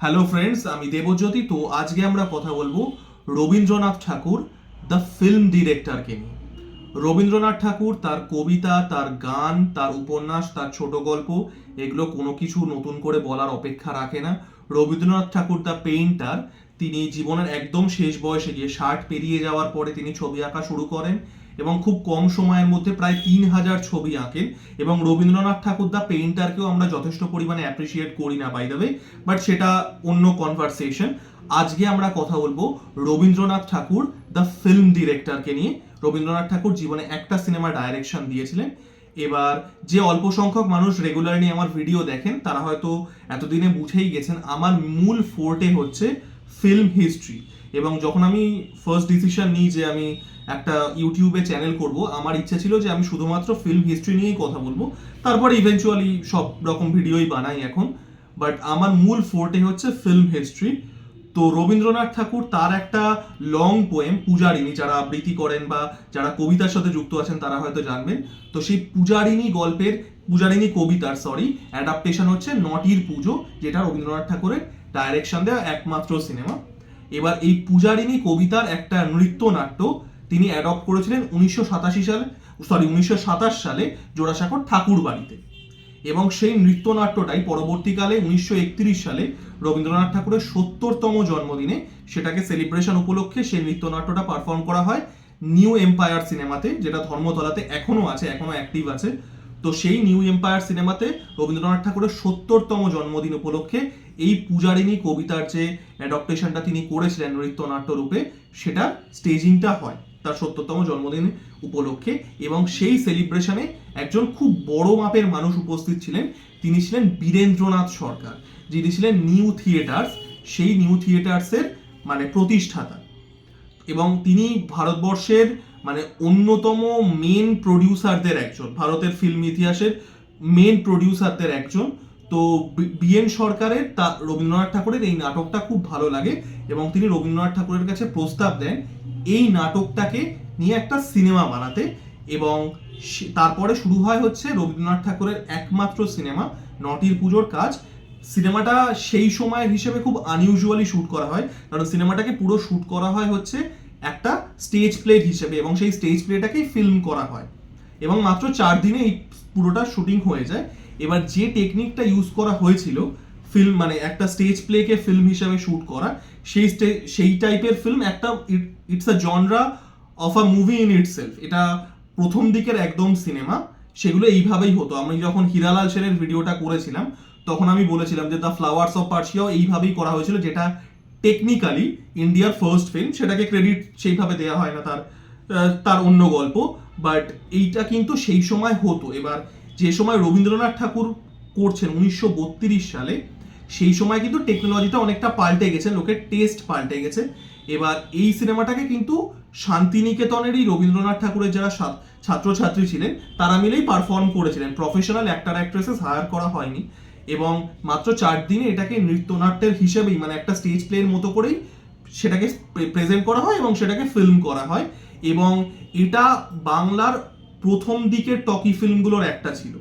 Hello friends, আমি দেবজ্যোতি। তো আজকে আমরা কথা বলবো রবীন্দ্রনাথ ঠাকুর দ্য ফিল্ম ডিরেক্টরকে নিয়ে। রবীন্দ্রনাথ ঠাকুর তার কবিতা, তার গান, তার উপন্যাস, তার ছোট গল্প, এগুলো কোনো কিছু নতুন করে বলার অপেক্ষা রাখে না। রবীন্দ্রনাথ ঠাকুর দ্য পেইন্টার, তিনি জীবনের একদম শেষ বয়সে গিয়ে 60 পেরিয়ে যাওয়ার পরে তিনি ছবি আঁকা শুরু করেন এবং খুব কম সময়ের মধ্যে প্রায় 3000 ছবি আঁকেন। এবং রবীন্দ্রনাথ ঠাকুর দ্য পেইন্টারকেও আমরা যথেষ্ট পরিমাণে অ্যাপ্রিসিয়েট করি না, বাই দ্য ওয়ে, বাট সেটা অন্য কনভারসেশন। আজকে আমরা কথা বলবো রবীন্দ্রনাথ ঠাকুর দ্য ফিল্ম ডিরেক্টরকে নিয়ে। রবীন্দ্রনাথ ঠাকুর জীবনে একটা সিনেমা ডাইরেকশন দিয়েছিলেন। এবার যে অল্প সংখ্যক মানুষ রেগুলারলি আমার ভিডিও দেখেন তারা হয়তো এতদিনে বুঝেই গেছেন আমার মূল ফোর্টে হচ্ছে ফিল্ম হিস্ট্রি। এবং যখন আমি ফার্স্ট ডিসিশন নিই যে আমি একটা ইউটিউবে চ্যানেল করব, আমার ইচ্ছা ছিল যে আমি শুধুমাত্র ফিল্ম হিস্ট্রি নিয়েই কথা বলবো, তারপরে ইভেনচুয়ালি সব রকম ভিডিওই বানাই এখন। বাট আমার মূল ফোর্টে হচ্ছে ফিল্ম হিস্ট্রি। তো রবীন্দ্রনাথ ঠাকুর তার একটা লং পোয়েম পূজারিনী, যারা আবৃত্তি করেন বা যারা কবিতার সাথে যুক্ত আছেন তারা হয়তো জানবেন। তো সেই পূজারিনী কবিতার অ্যাডাপ্টেশন হচ্ছে নটির পুজো, যেটা রবীন্দ্রনাথ ঠাকুরের ডাইরেকশন দেওয়া একমাত্র সিনেমা। এবার এই পূজারিনী কবিতার একটা নৃত্যনাট্য তিনি অ্যাডপ্ট করেছিলেন 1927 সালে জোড়াসাঁকোর ঠাকুর বাড়িতে। এবং সেই নৃত্যনাট্যটাই পরবর্তীকালে 1931 সালে রবীন্দ্রনাথ ঠাকুরের 70তম জন্মদিনে সেটাকে সেলিব্রেশন উপলক্ষে সেই নৃত্যনাট্যটা পারফর্ম করা হয় নিউ এম্পায়ার সিনেমাতে, যেটা ধর্মতলাতে এখনো আছে, এখনো অ্যাক্টিভ আছে। তো সেই নিউ এম্পায়ার সিনেমাতে রবীন্দ্রনাথ ঠাকুরের 70তম জন্মদিন উপলক্ষে এই পূজারিনী কবিতার যে অ্যাডপ্টেশনটা তিনি করেছিলেন নৃত্যনাট্য রূপে, সেটা স্টেজিংটা হয় তার 70তম জন্মদিন উপলক্ষে। এবং সেই সেলিব্রেশনে একজন খুব বড় মাপের মানুষ উপস্থিত ছিলেন। তিনি ছিলেন বীরেন্দ্রনাথ সরকার, যিনি ছিলেন নিউ থিয়েটার্স, সেই নিউ থিয়েটার্সের প্রতিষ্ঠাতা। এবং তিনি ভারতবর্ষের অন্যতম মেন প্রডিউসারদের একজন, ভারতের ফিল্ম ইতিহাসের মেন প্রডিউসারদের একজন। তো বিএন সরকারের রবীন্দ্রনাথ ঠাকুরের এই নাটকটা খুব ভালো লাগে এবং তিনি রবীন্দ্রনাথ ঠাকুরের কাছে প্রস্তাব দেন এই নাটকটাকে নিয়ে একটা সিনেমা বানাতে। এবং তারপরে শুরু হয় হচ্ছে রবীন্দ্রনাথ ঠাকুরের একমাত্র সিনেমা নটির পুজোর কাজ। সিনেমাটা সেই সময়ের হিসেবে খুব আনইউজুয়ালি শুট করা হয়, কারণ সিনেমাটাকে পুরো শুট করা হয় হচ্ছে একটা স্টেজ প্লে হিসেবে, এবং সেই স্টেজ প্লেটাকেই ফিল্ম করা হয় এবং মাত্র 4 দিনে এই পুরোটা শুটিং হয়ে যায়। এবার যে টেকনিকটা ইউজ করা হয়েছিল ফিল্ম একটা স্টেজ প্লেকে ফিল্ম হিসেবে শুট করা, সেই টাইপের ফিল্ম একটা it's a genre of a movie in itself. এটা প্রথম দিকের একদম সিনেমা সেগুলো এইভাবেই হতো। আমি যখন হিরালাল সেনের ভিডিওটা করেছিলাম তখন আমি বলেছিলাম যে দ্য ফ্লাওয়ার্স অফ পার্সিয়াও এইভাবেই করা হয়েছিল, যেটা টেকনিক্যালি ইন্ডিয়ার ফার্স্ট ফিল্ম। সেটাকে ক্রেডিট সেইভাবে দেওয়া হয় না, তার অন্য গল্প। বাট এইটা কিন্তু সেই সময় হতো। এবার যে সময় রবীন্দ্রনাথ ঠাকুর করছেন 1932 সালে, সেই সময় কিন্তু টেকনোলজিটা অনেকটা পাল্টে গেছে, লোকের টেস্ট পাল্টে গেছে। এবার এই সিনেমাটাকে কিন্তু শান্তিনিকেতনেরই রবীন্দ্রনাথ ঠাকুরের যারা ছাত্রছাত্রী ছিলেন তারা মিলেই পারফর্ম করেছিলেন, প্রফেশনাল অ্যাক্টর অ্যাক্ট্রেসেস হায়ার করা হয়নি। এবং মাত্র 4 দিনে এটাকে নৃত্যনাট্যের হিসেবেই একটা স্টেজ প্লের মতো করেই সেটাকে প্রেজেন্ট করা হয় এবং সেটাকে ফিল্ম করা হয়। এবং এটা বাংলার প্রথম দিকের টকি ফিল্মগুলোর একটা ছিল।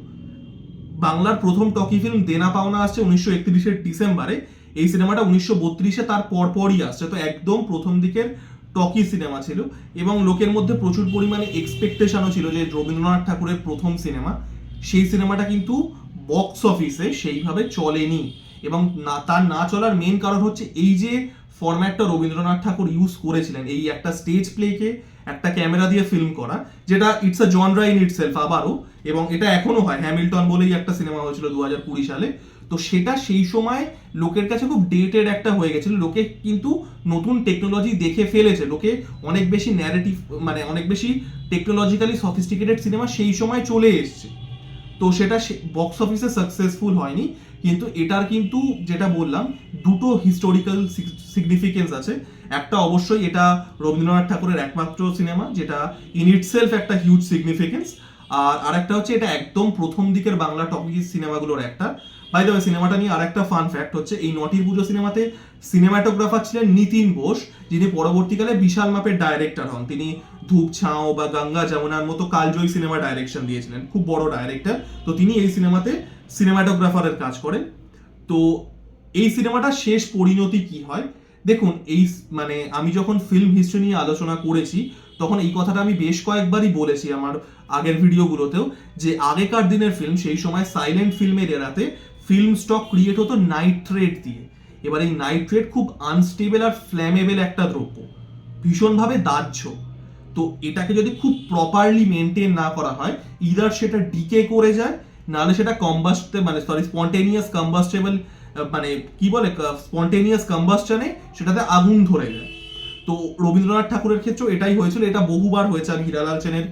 বাংলার প্রথম টকি ফিল্ম দেনা পাওনা আসছে 1931 ডিসেম্বরে। এই সিনেমাটা 1932 তার পরপরই আসছে। তো একদম প্রথম দিকের টকি সিনেমা ছিল এবং লোকের মধ্যে প্রচুর পরিমাণে এক্সপেকটেশনও ছিল যে রবীন্দ্রনাথ ঠাকুরের প্রথম সিনেমা, সেই সিনেমাটা কিন্তু বক্স অফিসে সেইভাবে চলেনি। এবং তার না চলার মেন কারণ হচ্ছে এই যে ফরম্যাটটা রবীন্দ্রনাথ ঠাকুর ইউজ করেছিলেন, এই একটা স্টেজ প্লেকে একটা ক্যামেরা দিয়ে ফিল্ম করা, যেটা it's a genre in itself আবারও। এবং এটা এখনো হয়, হ্যামিল্টন বলেই একটা সিনেমা হয়েছিল 2020 সালে। তো সেটা সেই সময় লোকের কাছে খুব ডেটেড একটা হয়ে গেছিল। লোকে কিন্তু নতুন টেকনোলজি দেখে ফেলেছে, লোকে অনেক বেশি ন্যারেটিভ অনেক বেশি টেকনোলজিক্যালি সফিস্টিকেটেড সিনেমা সেই সময় চলে এসছে। তো সেটা বক্স অফিসে সাকসেসফুল হয়নি। কিন্তু এটার কিন্তু যেটা বললাম দুটো হিস্টোরিক্যাল সিগনিফিকেন্স আছে। একটা অবশ্যই এটা রবীন্দ্রনাথ ঠাকুরের একমাত্র সিনেমা, যেটা ইন ইটসেলফ একটা হিউজ সিগনিফিকেন্স। আর আরেকটা হচ্ছে এটা একদম প্রথম দিকের বাংলা টকি সিনেমাগুলোর একটা। বাই দ্য ওয়ে, সিনেমাটা নিয়ে আরেকটা ফান ফ্যাক্ট হচ্ছে এই নটির পুজো সিনেমাতে সিনেমাটোগ্রাফার ছিলেন নিতিন বোস, যিনি পরবর্তীকালে বিশাল মাপের ডাইরেক্টর হন। তিনি ধূপ ছাও বা গঙ্গা যমুনার মতো কালজয়ী সিনেমা ডাইরেকশন দিয়েছিলেন, খুব বড় ডাইরেক্টর। তো তিনি এই সিনেমাতে সিনেমাটোগ্রাফারের কাজ করেন। তো এই সিনেমাটার শেষ পরিণতি কি হয় দেখুন। এই মানে আমি যখন ফিল্ম হিস্ট্রি নিয়ে আলোচনা করেছি তখন এই কথাটা আমি বেশ কয়েকবারই বলেছি আমার আগের ভিডিওগুলোতেও, যে আগেকার দিনের ফিল্ম, সেই সময় সাইলেন্ট ফিল্মের এরাতে ফিল্ম স্টক ক্রিয়েট হতো নাইট্রেট দিয়ে। এবার এই নাইট্রেট খুব আনস্টেবল আর ফ্ল্যামেবল একটা দ্রব্য, ভীষণভাবে দাহ্য। তো এটাকে যদি খুব প্রপারলি মেনটেন না করা হয়, ইদার সেটা ডিকে করে যায়, নাহলে সেটা স্পন্টেনিয়াস কম্বাস্টেবল, মানে কি বলে, স্পন্টেনিয়াস কম্বাস্টনে সেটাতে আগুন ধরে যায়। তো রবীন্দ্রনাথ ঠাকুরের ক্ষেত্রেও এটাই হয়েছিল। এটা বহুবার হয়েছে, আমি হীরালাল সেনের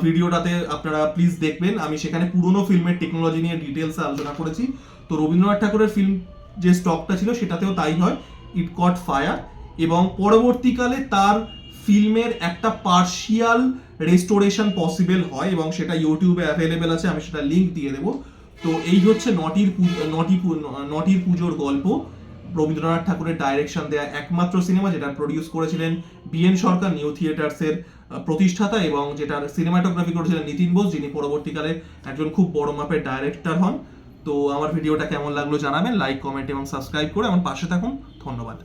ভিডিওটাতে আপনারা প্লিজ দেখবেন, আমি সেখানে পুরনো ফিল্মের টেকনোলজি নিয়ে ডিটেলসে আলোচনা করেছি। তো রবীন্দ্রনাথ ঠাকুরের ফিল্ম যে স্টকটা ছিল সেটাতেও তাই হয়, ইট কট ফায়ার। এবং পরবর্তীকালে তার ফিল্মের একটা পার্শিয়াল রেস্টোরেশন পসিবল হয় এবং সেটা ইউটিউবে অ্যাভেলেবেল আছে, আমি সেটা লিঙ্ক দিয়ে দেবো। তো এই হচ্ছে নটির পুজোর গল্প, রবীন্দ্রনাথ ঠাকুরের ডাইরেকশন দেয়া একমাত্র সিনেমা, যেটা প্রডিউস করেছিলেন বিএন সরকার, নিউ থিয়েটার্সের প্রতিষ্ঠাতা, এবং যেটার সিনেমাটোগ্রাফি করেছিলেন নিতিন বোস, যিনি পরবর্তীকালে একজন খুব বড় মাপের ডাইরেক্টর হন। তো আমার ভিডিওটা কেমন লাগলো জানাবেন, লাইক, কমেন্ট এবং সাবস্ক্রাইব করে আমার পাশে থাকুন। ধন্যবাদ।